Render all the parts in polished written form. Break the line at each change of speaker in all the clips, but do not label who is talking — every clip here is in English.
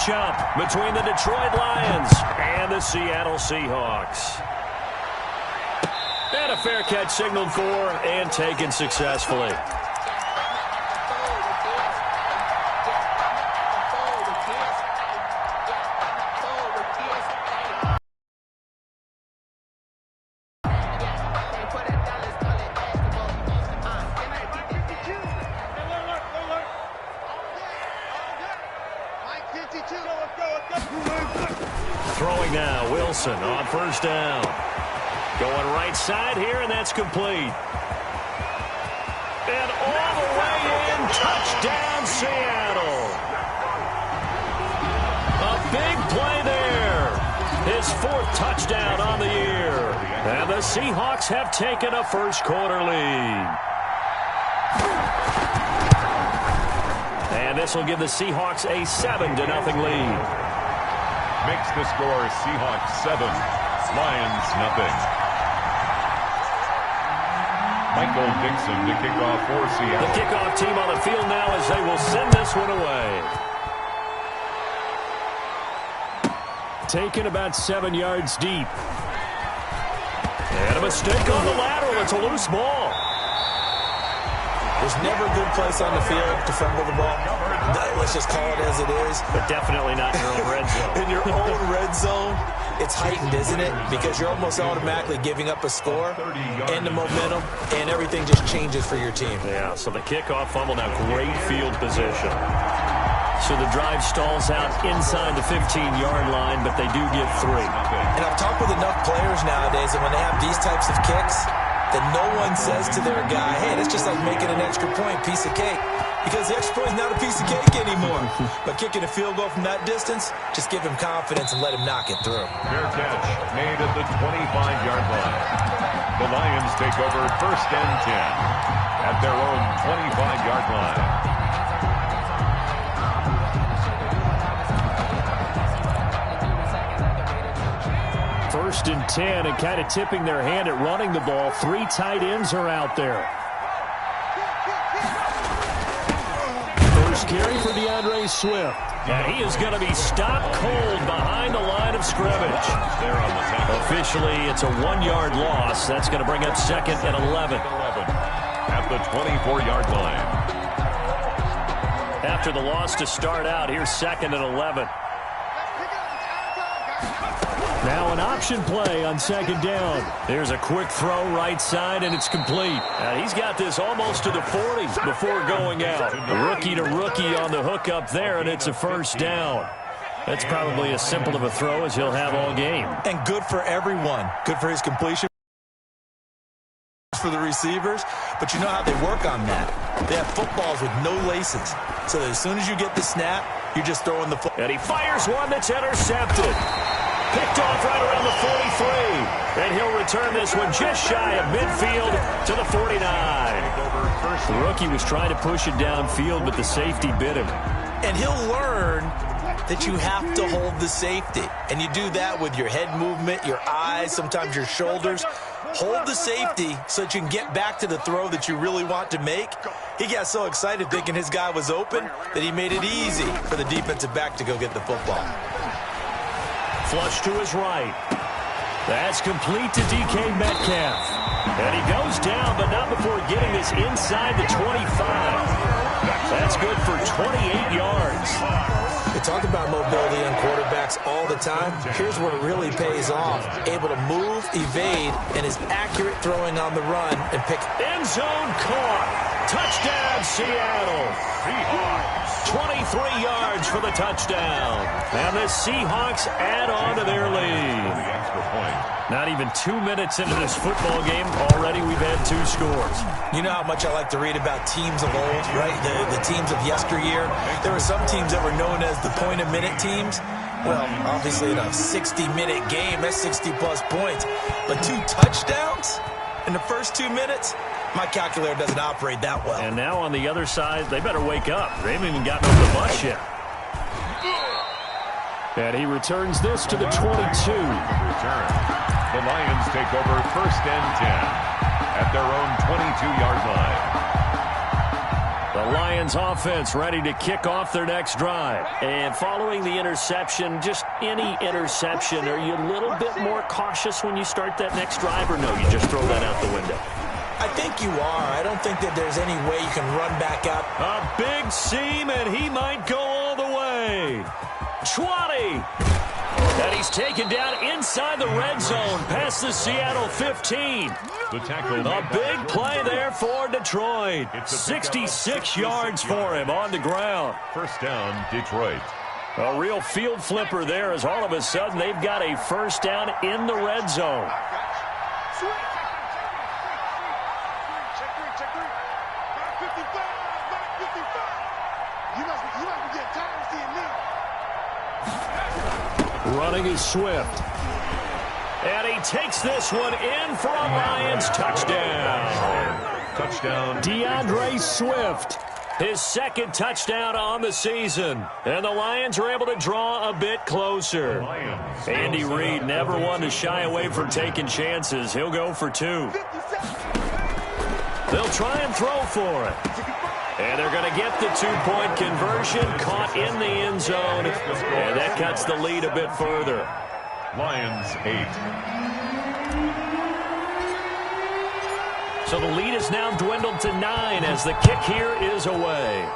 matchup between the Detroit Lions and the Seattle Seahawks. And a fair catch signaled for and taken successfully. Throwing now, Wilson on first down. Going right side here, and that's complete. And all the way in, touchdown Seattle. A big play there. His 4th touchdown on the year. And the Seahawks have taken a first-quarter lead. And this will give the Seahawks a 7-0 lead.
Makes the score Seahawks 7, Lions nothing. Michael Dixon to kick off for Seattle.
The kickoff team on the field now as they will send this one away. Taken about 7 yards deep. And a mistake on the lateral. It's a loose ball.
There's never a good place on the field to fumble the ball. Let's just call it as it is.
But definitely not in your own red zone.
In your own red zone, it's heightened, isn't it? Because you're almost automatically giving up a score and the momentum, and everything just changes for your team.
Yeah, so the kickoff fumble, now great field position. So the drive stalls out inside the 15-yard line, but they do get 3.
And I've talked with enough players nowadays that when they have these types of kicks, that no one says to their guy, hey, that's just like making an extra point, piece of cake. Because the extra point is not a piece of cake anymore. But kicking a field goal from that distance, just give him confidence and let him knock it through.
Fair catch made at the 25-yard line. The Lions take over first and 10 at their own 25-yard line.
First and 10, and kind of tipping their hand at running the ball. 3 tight ends are out there. First carry for DeAndre Swift. And he is going to be stopped cold behind the line of scrimmage. Officially, it's a 1-yard loss. That's going to bring up 2nd and 11.
At the 24-yard line.
After the loss to start out, here's 2nd and 11. Now an option play on 2nd down. There's a quick throw right side, and it's complete. And he's got this almost to the 40 before going out. Rookie to rookie on the hook up there, and it's a first down. That's probably as simple of a throw as he'll have all game.
And good for everyone. Good for his completion, for the receivers. But you know how they work on that. They have footballs with no laces. So that as soon as you get the snap, you're just throwing the football.
And he fires one that's intercepted. Picked off right around the 43. And he'll return this one just shy of midfield to the 49. The rookie was trying to push it downfield, but the safety bit him.
And he'll learn that you have to hold the safety. And you do that with your head movement, your eyes, sometimes your shoulders. Hold the safety so that you can get back to the throw that you really want to make. He got so excited thinking his guy was open that he made it easy for the defensive back to go get the football.
Flush to his right. That's complete to DK Metcalf. And he goes down, but not before getting this inside the 25. That's good for 28 yards.
We talk about mobility on quarterbacks all the time. Here's where it really pays off. Able to move, evade, and is accurate throwing on the run and pick.
End zone caught. Touchdown, Seattle. 23 yards for the touchdown. And the Seahawks add on to their lead. Not even 2 minutes into this football game, already we've had 2 scores.
You know how much I like to read about teams of old, right? The teams of yesteryear. There were some teams that were known as the point-a-minute teams. Well, obviously in a 60-minute game, that's 60-plus points. But 2 touchdowns in the first 2 minutes? My calculator doesn't operate that well.
And now on the other side, they better wake up. They haven't even gotten over the bus yet. And he returns this to the 22.
The Lions take over first and 10 at their own 22-yard line.
The Lions offense ready to kick off their next drive.
And following the interception, just any interception, are you a little bit more cautious when you start that next drive, or no, you just throw that out the window?
I think you are. I don't think that there's any way you can run back out.
A big seam, and he might go all the way. 20. And he's taken down inside the red zone past the Seattle 15.
The tackle.
A big play there for Detroit. 66 yards for him on the ground.
First down, Detroit.
A real field flipper there as all of a sudden they've got a first down in the red zone. Running is Swift. And he takes this one in for a Lions touchdown.
Touchdown.
DeAndre Swift. His second touchdown on the season. And the Lions are able to draw a bit closer. Andy Reid never one to shy away from taking chances. He'll go for 2. They'll try and throw for it. And they're going to get the 2-point conversion, caught in the end zone. And that cuts the lead a bit further.
Lions 8.
So the lead is now dwindled to 9 as the kick here is away.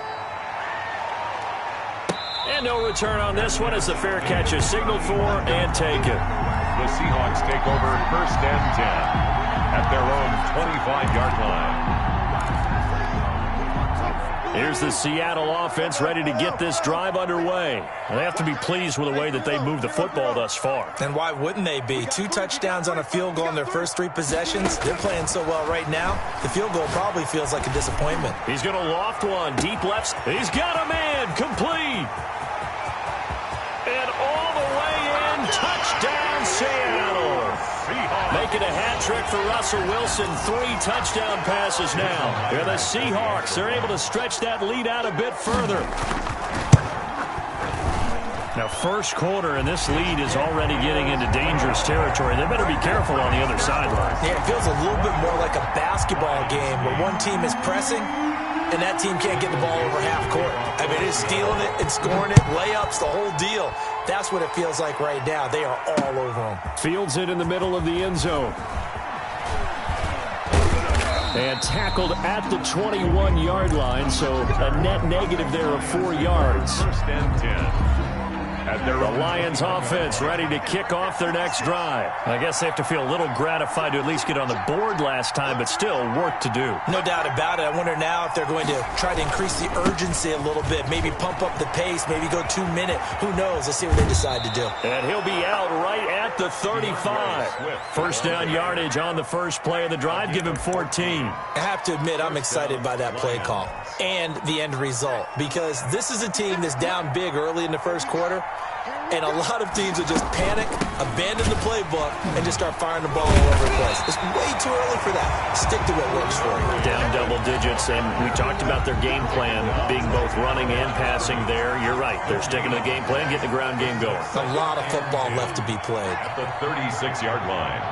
And no return on this one as the fair catch is signaled for and taken.
The Seahawks take over first and 10 at their own 25-yard line.
Here's the Seattle offense ready to get this drive underway. And they have to be pleased with the way that they've moved the football thus far.
And why wouldn't they be? 2 touchdowns on a field goal in their first 3 possessions. They're playing so well right now, the field goal probably feels like a disappointment.
He's going to loft one, deep left. He's got a man, complete. And all the way in, touchdown Seattle. Making a hat trick for Russell Wilson. 3 touchdown passes now. And the Seahawks are able to stretch that lead out a bit further. Now, first quarter, and this lead is already getting into dangerous territory. They better be careful on the other sideline.
Yeah, it feels a little bit more like a basketball game where one team is pressing and that team can't get the ball over half court. I mean, it's stealing it, it's scoring it, layups, the whole deal. That's what it feels like right now. They are all over them.
Fields it in the middle of the end zone. And tackled at the 21-yard line, so a net negative there of 4 yards.
First and 10.
The Lions offense ready to kick off their next drive. I guess they have to feel a little gratified to at least get on the board last time, but still work to do.
No doubt about it. I wonder now if they're going to try to increase the urgency a little bit, maybe pump up the pace, maybe go 2-minute. Who knows? Let's see what they decide to do.
And he'll be out right at the 35. First down yardage on the first play of the drive. Give him 14.
I have to admit, I'm excited by that play call and the end result because this is a team that's down big early in the first quarter. And a lot of teams will just panic, abandon the playbook, and just start firing the ball all over the place. It's way too early for that. Stick to what works for you.
Down double digits, and we talked about their game plan being both running and passing there. You're right. They're sticking to the game plan, getting the ground game going.
A lot of football left to be played.
At the 36-yard line.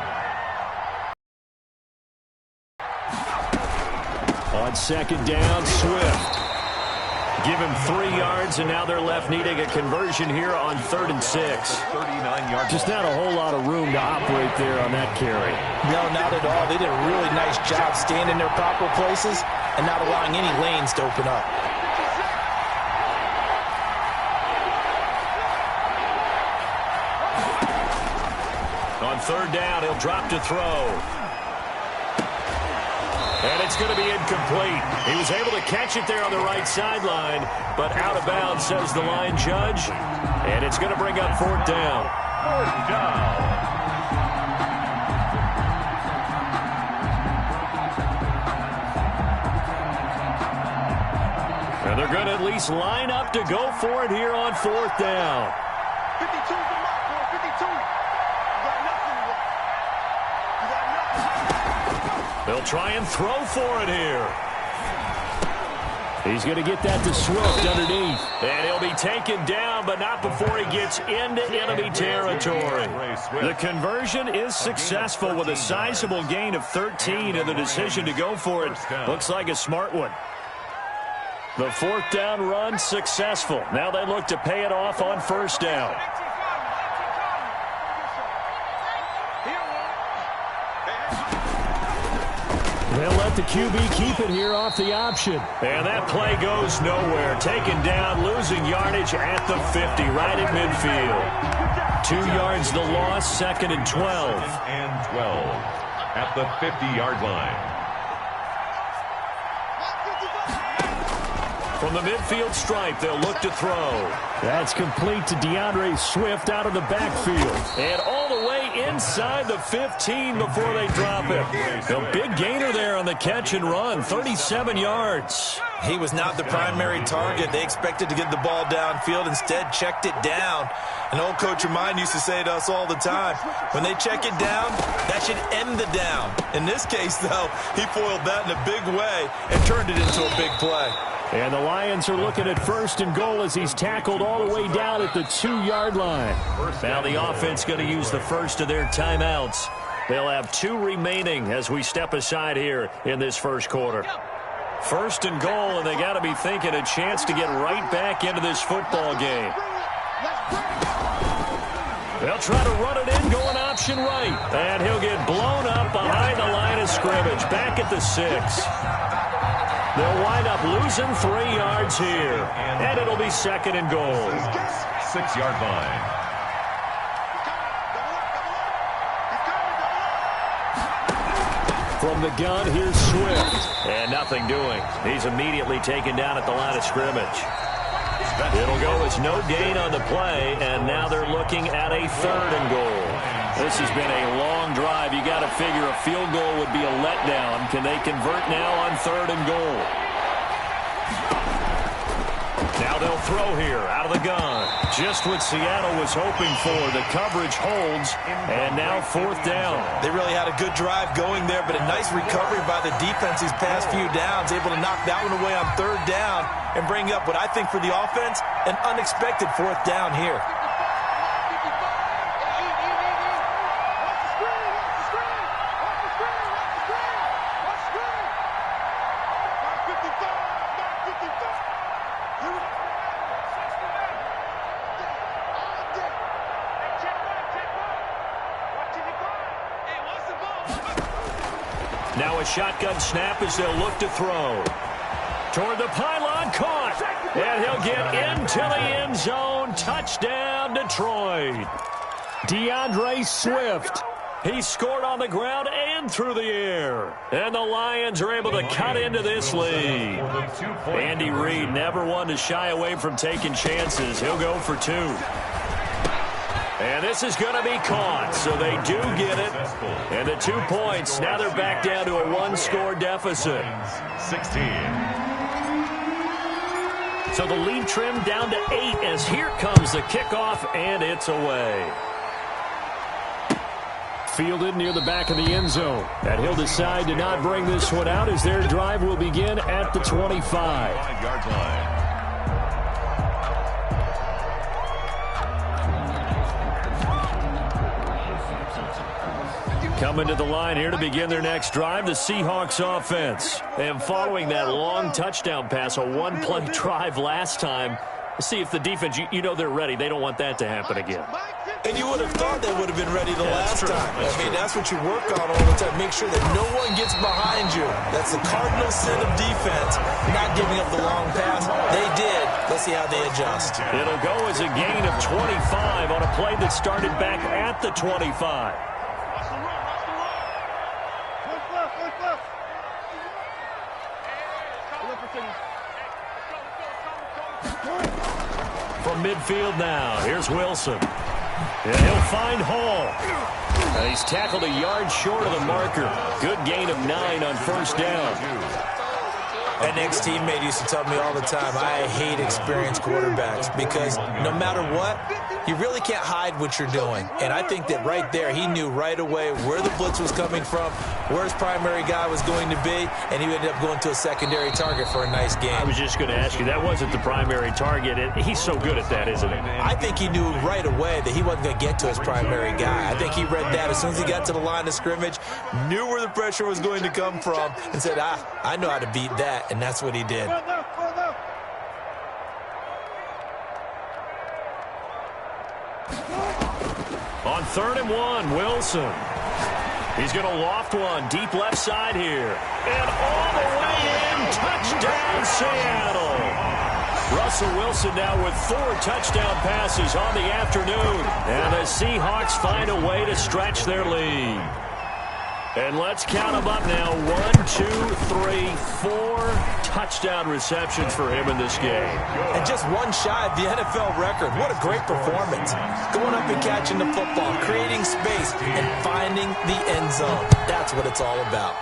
On second down, Swift. Give him 3 yards, and now they're left needing a conversion here on 3rd and 6.
39-yard.
Just not a whole lot of room to operate there on that carry.
No, not at all. They did a really nice job staying in their proper places and not allowing any lanes to open up.
On 3rd down, he'll drop to throw. And it's going to be incomplete. He was able to catch it there on the right sideline, but out of bounds, says the line judge. And it's going to bring up 4th down.
4th down.
And they're going to at least line up to go for it here on 4th down.
52's the mark, boy. 52. You got nothing to work. You got nothing.
They'll try and throw for it here. He's going to get that to Swift underneath. And he'll be taken down, but not before he gets into enemy territory. The conversion is successful with a sizable gain of 13, and the decision to go for it looks like a smart one. The fourth down run successful. Now they look to pay it off on first down.
They'll let the QB keep it here off the option.
And that play goes nowhere. Taken down, losing yardage at the 50, right at midfield. 2 yards the loss, 2nd and 12.
2nd and 12 at the 50-yard line.
From the midfield stripe, they'll look to throw.
That's complete to DeAndre Swift out of the backfield.
And all the way inside the 15 before they drop it. A big gainer there on the catch and run, 37 yards.
He was not the primary target. They expected to get the ball downfield. Instead, checked it down. An old coach of mine used to say to us all the time, when they check it down, that should end the down. In this case, though, he foiled that in a big way and turned it into a big play.
And the Lions are looking at 1st and goal as he's tackled all the way down at the 2-yard line.
Now the offense going to use the first of their timeouts. They'll have 2 remaining as we step aside here in this first quarter. 1st and goal, and they got to be thinking a chance to get right back into this football game. They'll try to run it in, going option right. And he'll get blown up behind the line of scrimmage, back at the 6. They'll wind up losing 3 yards here. And it'll be 2nd and goal.
6-yard line.
From the gun, here's Swift.
And nothing doing. He's immediately taken down at the line of scrimmage. It'll go as no gain on the play, and now they're looking at a 3rd and goal. This has been a long drive. You got to figure a field goal would be a letdown. Can they convert now on 3rd and goal? Now they'll throw here out of the gun. Just what Seattle was hoping for. The coverage holds, and now 4th down.
They really had a good drive going there, but a nice recovery by the defense these past few downs, able to knock that one away on 3rd down and bring up what I think for the offense, an unexpected 4th down here.
Now a shotgun snap as they'll look to throw. Toward the pylon, caught. And he'll get into the end zone. Touchdown, Detroit.
DeAndre Swift.
He scored on the ground and through the air. And the Lions are able to cut into this lead. Andy Reid never one to shy away from taking chances. He'll go for 2. And this is going to be caught, so they do get it. And the 2 points, now they're back down to a 1-score deficit.
16.
So the lead trimmed down to 8 as here comes the kickoff, and it's away.
Fielded near the back of the end zone. And he'll decide to not bring this one out as their drive will begin at the 25.
5-yard line.
Coming to the line here to begin their next drive, the Seahawks offense. And following that long touchdown pass, a 1-play drive last time, see if the defense, you know they're ready. They don't want that to happen again.
And you would have thought they would have been ready the last time. I mean, that's what you work on all the time. Make sure that no one gets behind you. That's the cardinal sin of defense, not giving up the long pass. They did. Let's see how they adjust.
It'll go as a gain of 25 on a play that started back at the 25. From midfield now, here's Wilson. And he'll find Hall. And he's tackled a yard short of the marker. Good gain of 9 on 1st down.
An ex-teammate used to tell me all the time, I hate experienced quarterbacks because no matter what, you really can't hide what you're doing. And I think that right there, he knew right away where the blitz was coming from, where his primary guy was going to be, and he ended up going to a secondary target for a nice game.
I was just going to ask you, that wasn't the primary target. He's so good at that, isn't he?
I think he knew right away that he wasn't going to get to his primary guy. I think he read that as soon as he got to the line of scrimmage, knew where the pressure was going to come from, and said, I know how to beat that, and that's what he did.
On 3rd and 1, Wilson. He's going to loft one deep left side here. And all the way in, touchdown Seattle. Russell Wilson now with 4 touchdown passes on the afternoon. And the Seahawks find a way to stretch their lead. And let's count them up now. 1, 2, 3, 4 touchdown receptions for him in this game.
And just one shy of the NFL record. What a great performance. Going up and catching the football, creating space, and finding the end zone. That's what it's all about.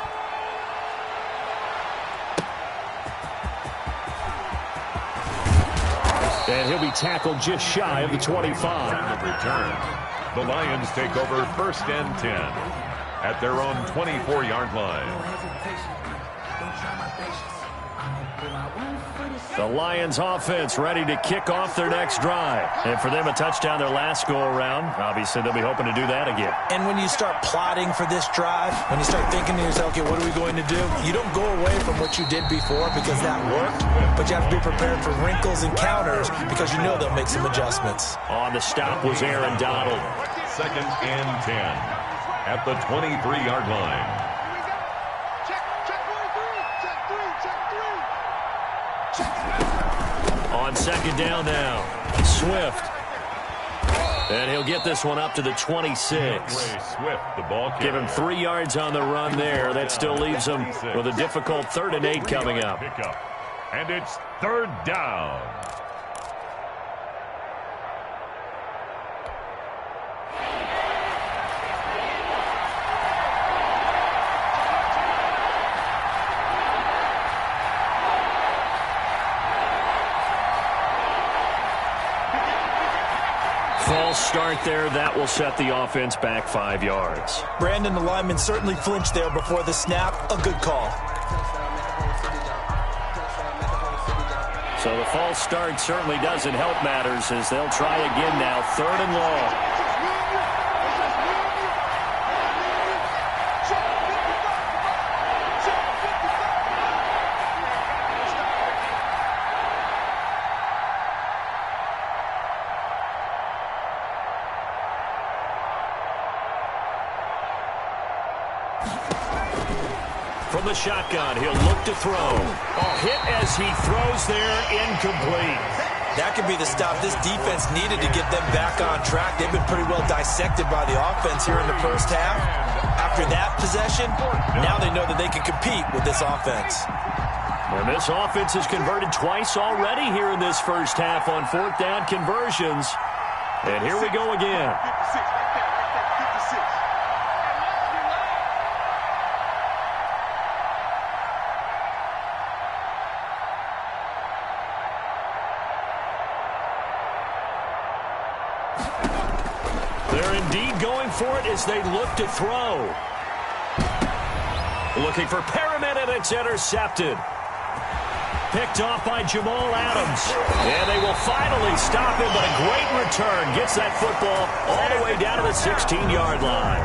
And he'll be tackled just shy of the 25.
Return. The Lions take over 1st and 10 at their own 24-yard line.
The Lions offense ready to kick off their next drive. And for them, a touchdown their last go-around. Obviously, they'll be hoping to do that again.
And when you start plotting for this drive, when you start thinking to yourself, okay, what are we going to do? You don't go away from what you did before because that worked, but you have to be prepared for wrinkles and counters because you know they'll make some adjustments.
On the stop was Aaron Donald.
2nd and 10 at the 23-yard line.
On 2nd down now, Swift. And he'll get this one up to the 26.
Swift, the ball
Give him 3 yards on the run there. That still leaves him with a difficult 3rd and 8 coming up.
And it's 3rd down.
False start there. That will set the offense back 5 yards.
Brandon, the lineman, certainly flinched there before the snap. A good call.
So the false start certainly doesn't help matters as they'll try again now. 3rd and long. From the shotgun, he'll look to throw. Hit as he throws there, incomplete.
That could be the stop this defense needed to get them back on track. They've been pretty well dissected by the offense here in the first half. After that possession, now they know that they can compete with this offense.
And this offense has converted twice already here in this first half on 4th down conversions. And here we go again. They're indeed going for it as they look to throw. Looking for Perriman, and it's intercepted. Picked off by Jamal Adams. And they will finally stop him, but a great return. Gets that football all the way down to the 16-yard line.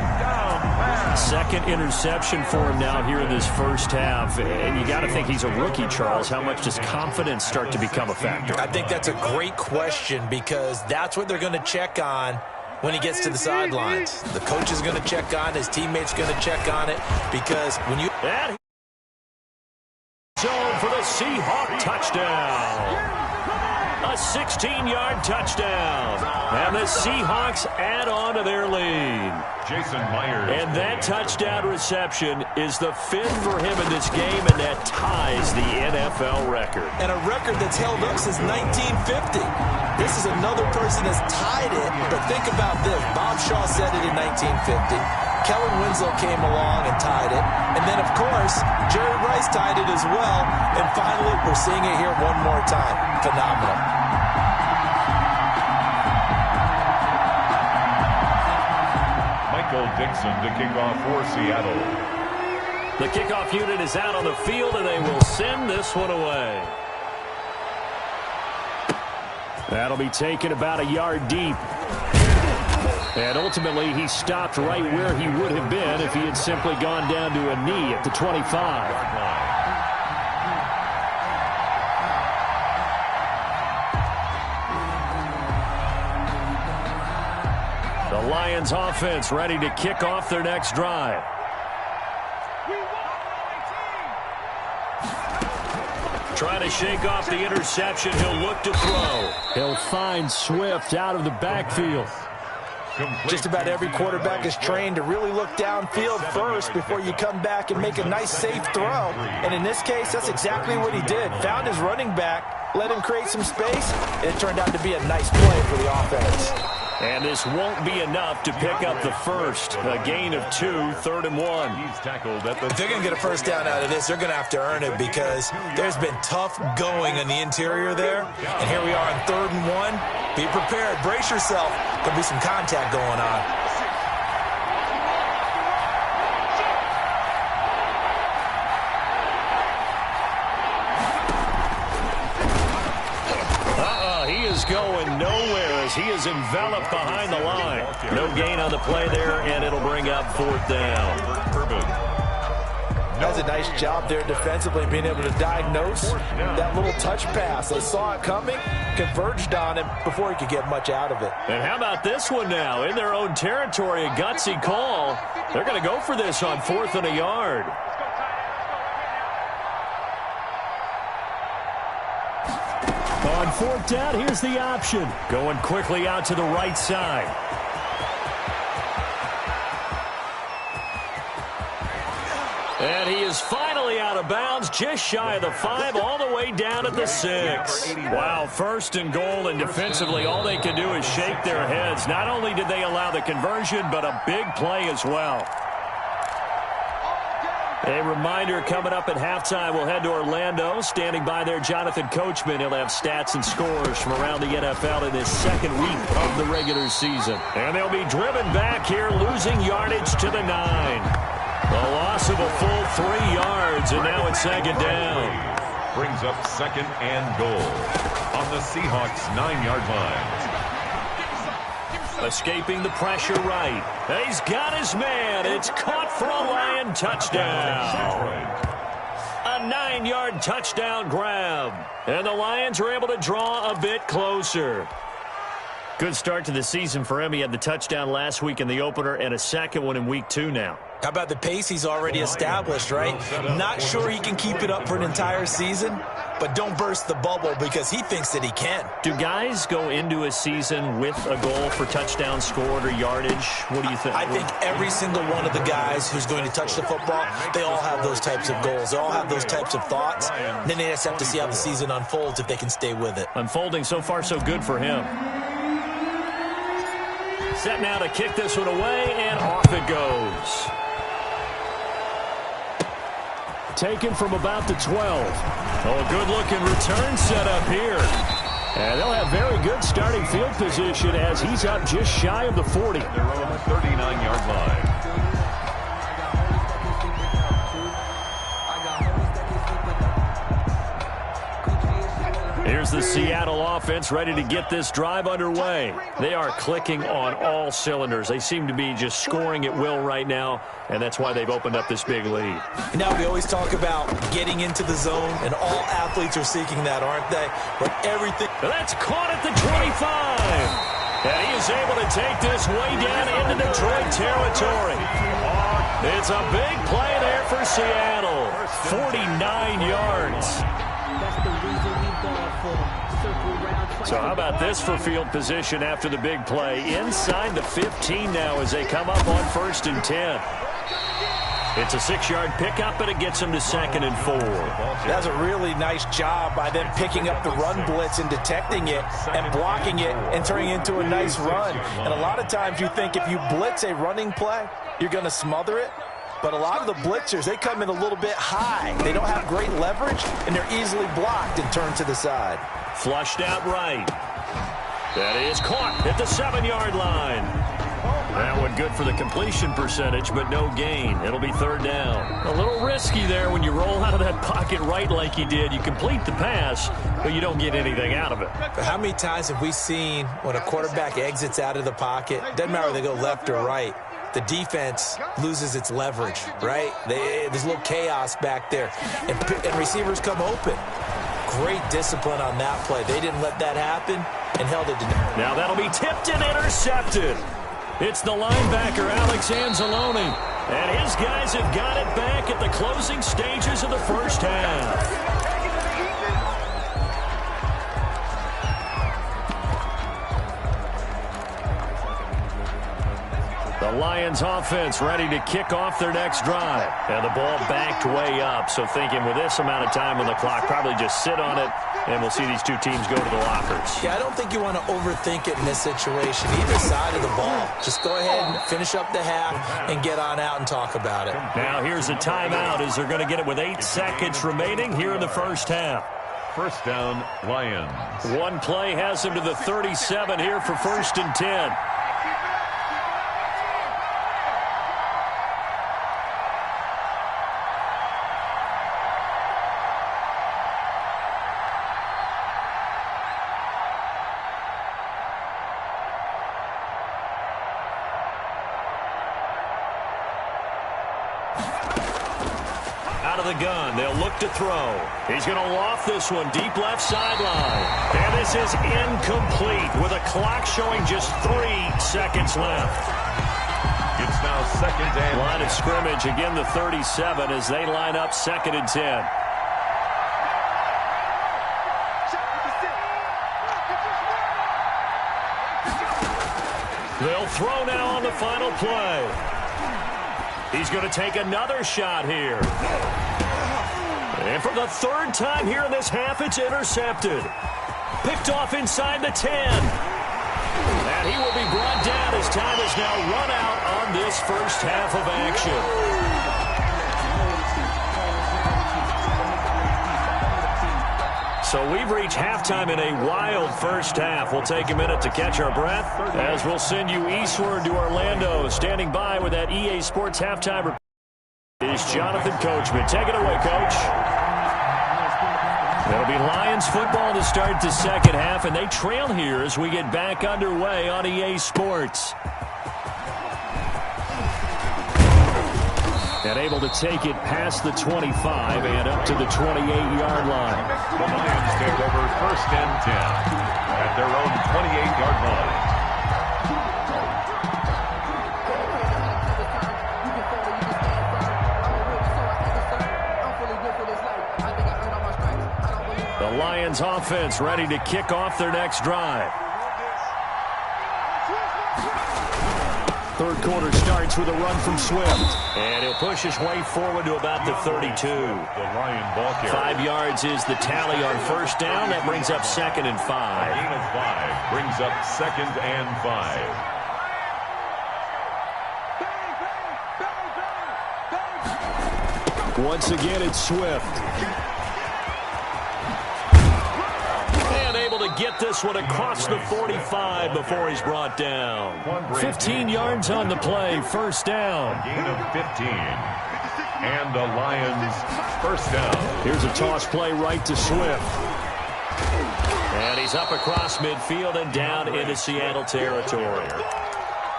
2nd interception for him now here in this first half. And you got to think he's a rookie, Charles. How much does confidence start to become a factor?
I think that's a great question because that's what they're going to check on when he gets to the sidelines. The coach is going to check on, his teammates going to check on it because when you...
And zone for the Seahawk touchdown. A 16-yard touchdown. And the Seahawks add on to their lead.
Jason Myers.
And that touchdown reception is the 5th for him in this game, and that ties the NFL record.
And a record that's held up since 1950. This is another person that's tied it, but think about this. Bob Shaw said it in 1950. Kellen Winslow came along and tied it. And then, of course, Jerry Rice tied it as well. And finally, we're seeing it here one more time. Phenomenal.
Michael Dixon to kick off for Seattle.
The kickoff unit is out on the field, and they will send this one away. That'll be taken about a yard deep. And ultimately, he stopped right where he would have been if he had simply gone down to a knee at the 25. The Lions offense ready to kick off their next drive. Trying to shake off the interception. He'll look to throw.
He'll find Swift out of the backfield.
Just about every quarterback is trained to really look downfield first before you come back and make a nice, safe throw. And in this case, that's exactly what he did. Found his running back, let him create some space, and it turned out to be a nice play for the offense.
And this won't be enough to pick up the first. A gain of 2, 3rd and 1.
He's tackled at the...
If they're going to get a first down out of this, they're going to have to earn it because there's been tough going in the interior there. And here we are on 3rd and 1. Be prepared. Brace yourself. There'll be some contact going on.
Going nowhere as he is enveloped behind the line. No gain on the play there, and it'll bring up 4th down.
That's a nice job there defensively, being able to diagnose that little touch pass. They saw it coming, converged on him before he could get much out of it.
And how about this one now? In their own territory, a gutsy call. They're going to go for this on 4th and a yard.
On 4th down, here's the option.
Going quickly out to the right side. And he is finally out of bounds, just shy of the 5, all the way down at the 6. Wow, 1st and goal, and defensively all they can do is shake their heads. Not only did they allow the conversion, but a big play as well. A reminder, coming up at halftime, we'll head to Orlando. Standing by there, Jonathan Coachman. He'll have stats and scores from around the NFL in this 2nd week of the regular season. And they'll be driven back here, losing yardage to the 9. The loss of a full 3 yards, and now it's 2nd down.
Brings up 2nd and goal on the Seahawks' 9-yard line.
Escaping the pressure right. He's got his man. It's caught for a Lion touchdown. A 9-yard touchdown grab. And the Lions are able to draw a bit closer. Good start to the season for him. He had the touchdown last week in the opener and a 2nd one in week 2 now.
How about the pace he's already established, right? Not sure he can keep it up for an entire season, but don't burst the bubble because he thinks that he can.
Do guys go into a season with a goal for touchdown scored or yardage? What do you think?
I think every single one of the guys who's going to touch the football, they all have those types of goals. They all have those types of thoughts. And then they just have to see how the season unfolds if they can stay with it.
Unfolding so far so good for him. Set now to kick this one away, and off it goes.
Taken from about the 12.
Oh, good-looking return set up here.
And they'll have very good starting field position as he's up just shy of the 40.
Their own 39-yard line.
Here's the Seattle offense ready to get this drive underway. They are clicking on all cylinders. They seem to be just scoring at will right now, and that's why they've opened up this big lead.
Now we always talk about getting into the zone, and all athletes are seeking that, aren't they? But everything...
That's caught at the 25. And he is able to take this way down into Detroit territory. It's a big play there for Seattle. 49 yards. So how about this for field position after the big play? Inside the 15 now as they come up on 1st and 10. It's a 6-yard pickup, and it gets them to 2nd and 4.
That's a really nice job by them picking up the run blitz and detecting it and blocking it and turning it into a nice run. And a lot of times you think if you blitz a running play, you're going to smother it. But a lot of the blitzers, they come in a little bit high. They don't have great leverage, and they're easily blocked and turned to the side.
Flushed out right. That is caught at the 7-yard line. That one good for the completion percentage, but no gain. It'll be 3rd down. A little risky there when you roll out of that pocket right like you did. You complete the pass, but you don't get anything out of it.
But how many times have we seen when a quarterback exits out of the pocket, doesn't matter whether they go left or right, the defense loses its leverage, right? There's a little chaos back there, and receivers come open. Great discipline on that play. They didn't let that happen and held it to...
Now that'll be tipped and intercepted. It's the linebacker, Alex Anzalone. And his guys have got it back at the closing stages of the first half. The Lions offense ready to kick off their next drive.
And the ball backed way up, so thinking with this amount of time on the clock, probably just sit on it, and we'll see these two teams go to the lockers.
Yeah, I don't think you want to overthink it in this situation. Either side of the ball. Just go ahead and finish up the half and get on out and talk about it.
Now here's a timeout as they're going to get it with 8 seconds remaining here in the first half.
First down, Lions.
One play has them to the 37 here for 1st and 10. Out of the gun, they'll look to throw. He's going to loft this one deep left sideline. And this is incomplete with a clock showing just 3 seconds left.
It's now 2nd and
Line of scrimmage, again the 37 as they line up 2nd and 10. They'll throw now on the final play. He's going to take another shot here. And for the 3rd time here in this half, it's intercepted. Picked off inside the 10. And he will be brought down as time is now run out on this first half of action. So we've reached halftime in a wild first half. We'll take a minute to catch our breath as we'll send you eastward to Orlando. Standing by with that EA Sports halftime report is Jonathan Coachman. Take it away, Coach. It'll be Lions football to start the second half, and they trail here as we get back underway on EA Sports. And able to take it past the 25 and up to the 28-yard line.
the Lions take over 1st and 10 at their own 28-yard line.
The Lions offense ready to kick off their next drive. Third quarter starts with a run from Swift. And he'll push his way forward to about the 32.
The Lion ball carrier.
5 yards is the tally on first down. That brings up 2nd and 5.
Gain of 5 brings up 2nd and 5.
Once again, it's Swift. And able to get this one across the 45 before he's brought down. 15 yards on the play, first down.
Gain of 15. And the Lions first down.
Here's a toss play right to Swift. And he's up across midfield and down into Seattle territory.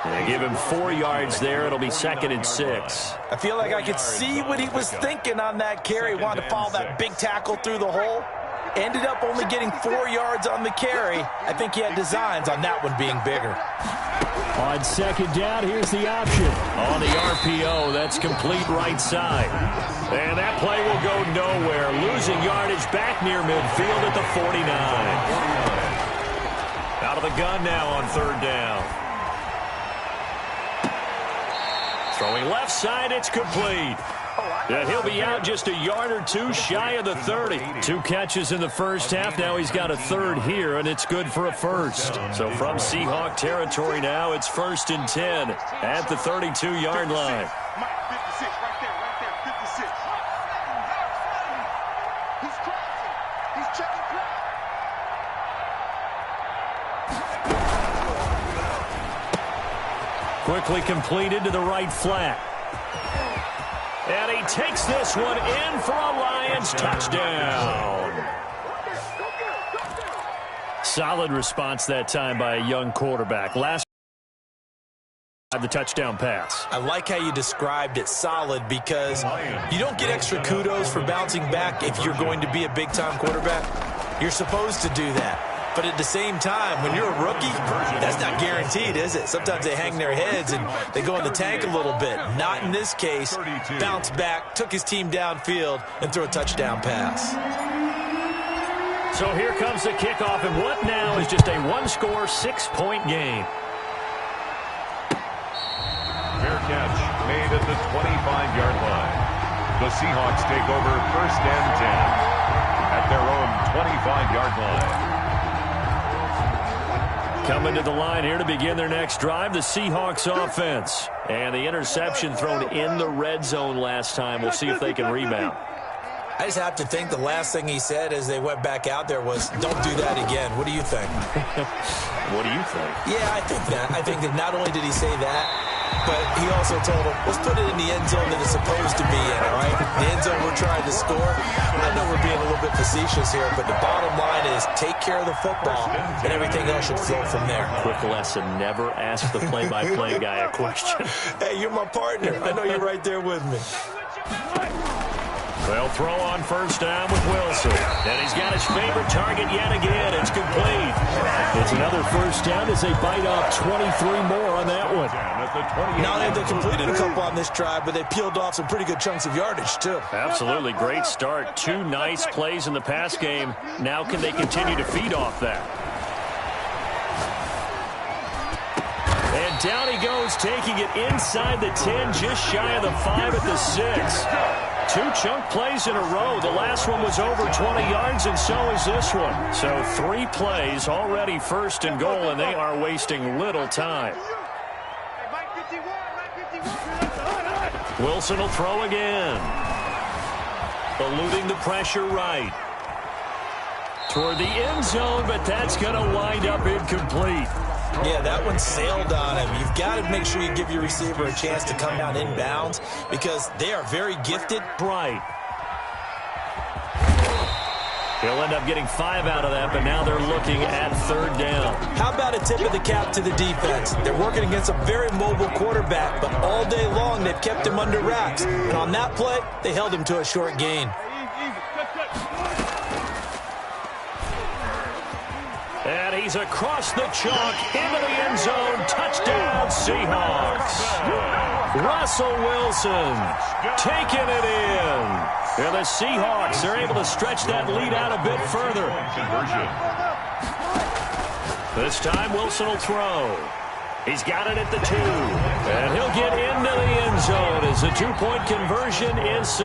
They give him 4 yards there. It'll be 2nd and 6.
I feel like I could see what he was thinking on that carry. Wanted to follow that big tackle through the hole. Ended up only getting 4 yards on the carry. I think he had designs on that one being bigger.
On 2nd down, here's the option. On the RPO, that's complete right side. And that play will go nowhere. Losing yardage back near midfield at the 49. Out of the gun now on 3rd down. Throwing left side, it's complete. And he'll be out just a yard or two shy of the 30. 2 catches in the first half. Now he's got a 3rd here, and it's good for a first. So from Seahawk territory now, it's 1st and 10 at the 32-yard line.
56, right there, 56. He's crossing. He's checking cross.
Quickly completed to the right flat. And he takes this one in for a Lions touchdown. Solid response that time by a young quarterback. Last the touchdown pass.
I like how you described it, solid, because you don't get extra kudos for bouncing back if you're going to be a big-time quarterback. You're supposed to do that. But at the same time, when you're a rookie, that's not guaranteed, is it? Sometimes they hang their heads and they go in the tank a little bit. Not in this case. Bounced back, took his team downfield, and threw a touchdown pass.
So here comes the kickoff, and what now is just a one-score, 6-point game.
Fair catch made at the 25-yard line. The Seahawks take over 1st and 10 at their own 25-yard line.
Coming to the line here to begin their next drive, the Seahawks offense. And the interception thrown in the red zone last time. We'll see if they can rebound.
I just have to think the last thing he said as they went back out there was, don't do that again. What do you think?
What do you think?
Yeah, I think that. I think that not only did he say that, but he also told him, let's put it in the end zone that it's supposed to be in, all right? The end zone we're trying to score. I know we're being a little bit facetious here, but the bottom line is take care of the football, and everything else should flow from there.
Quick lesson, never ask the play-by-play guy a question.
Hey, you're my partner. I know you're right there with me.
They'll throw on 1st down with Wilson. And he's got his favorite target yet again. It's complete. It's another 1st down as they bite off 23 more on that one.
Now they completed a couple on this drive, but they peeled off some pretty good chunks of yardage, too.
Absolutely. Great start. 2 nice plays in the pass game. Now can they continue to feed off that? And down he goes, taking it inside the 10, just shy of the 5 at the 6. 2 chunk plays in a row. The last one was over 20 yards, and so is this one. So 3 plays, already 1st and goal, and they are wasting little time. Wilson will throw again. Eluding the pressure right. Toward the end zone, but that's going to wind up incomplete.
Yeah, that one sailed on him. You've got to make sure you give your receiver a chance to come down inbounds because they are very gifted.
Right. He'll end up getting 5 out of that, but now they're looking at 3rd down.
How about a tip of the cap to the defense? They're working against a very mobile quarterback, but all day long they've kept him under wraps. And on that play, they held him to a short gain.
And he's across the chalk into the end zone. Touchdown, Seahawks. Russell Wilson taking it in. And the Seahawks are able to stretch that lead out a bit further. This time Wilson will throw. He's got it at the 2. And he'll get into the end zone as a 2-point conversion is